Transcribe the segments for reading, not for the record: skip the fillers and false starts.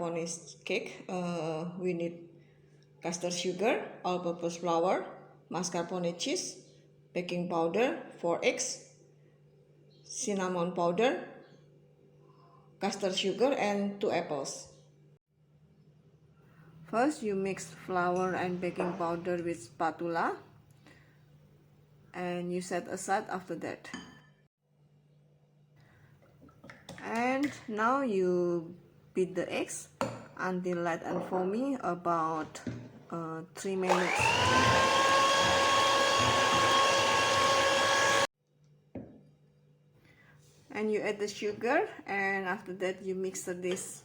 mascarpone cake, we need custard sugar, all-purpose flour, mascarpone cheese, baking powder, 4 eggs, cinnamon powder, custard sugar, and 2 apples. First, you mix flour and baking powder with spatula, and you set aside after that. And now you beat the eggs until light and foamy, about 3 minutes. And you add the sugar, and after that you mix this.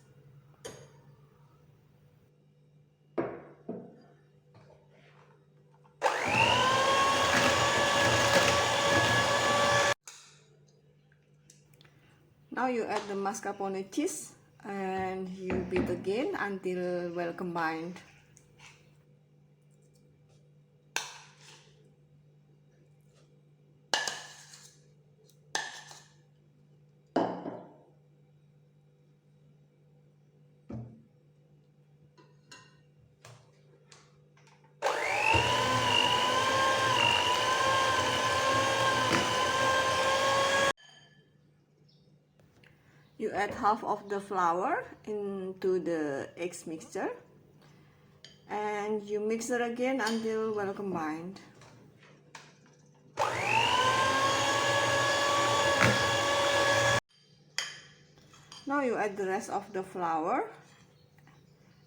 Now you add the mascarpone cheese and you beat again until well combined. You add half of the flour into the eggs mixture and you mix it again until well combined. Now you add the rest of the flour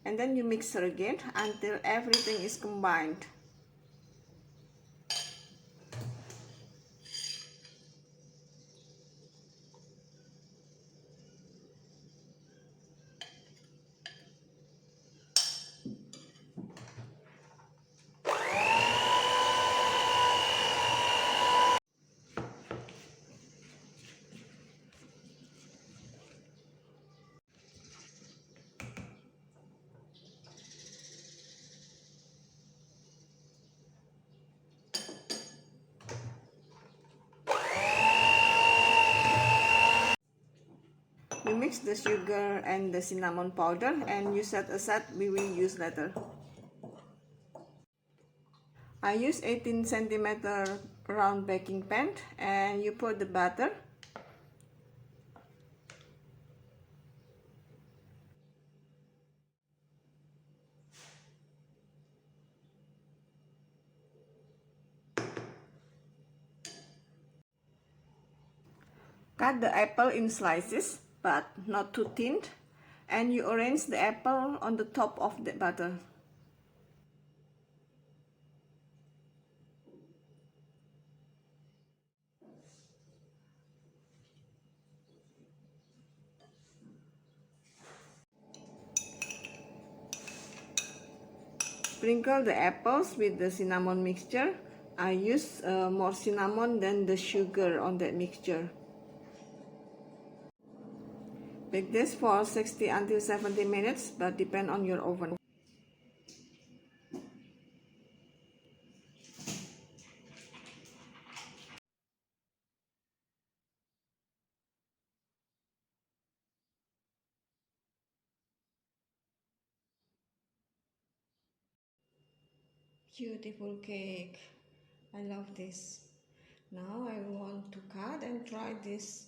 and then you mix it again until everything is combined. You mix the sugar and the cinnamon powder and you set aside, we will use later. I use 18 cm round baking pan and you put the butter. Cut the apple in slices, but not too thin, and you arrange the apple on the top of the butter. Sprinkle the apples with the cinnamon mixture. I use more cinnamon than the sugar on that mixture. Bake this for 60 until 70 minutes, but depend on your oven. Beautiful cake. I love this. Now I want to cut and try this.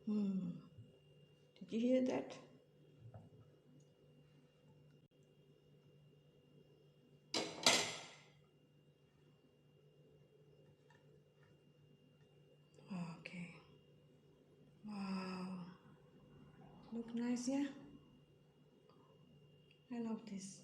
Did you hear that? Okay. Wow. Look nice, yeah? I love this.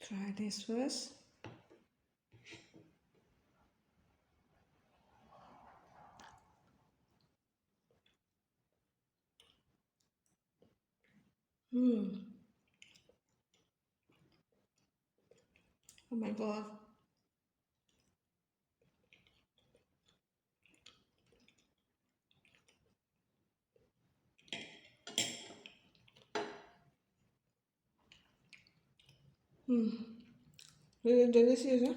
Try this first. Oh my god. Really delicious, huh?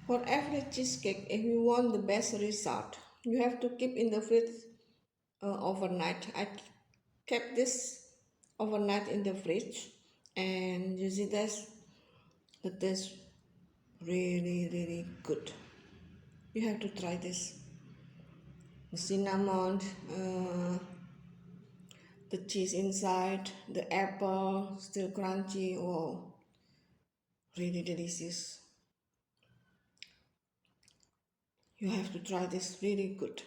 For every cheesecake, if you want the best result, you have to keep in the fridge overnight. I kept this overnight in the fridge, and you see that tastes really good. You have to try this. The cinnamon, the cheese inside, the apple still crunchy. Oh, really delicious. You have to try this, really good.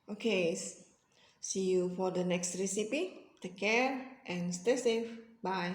Okay, see you for the next recipe. Take care and stay safe. Bye.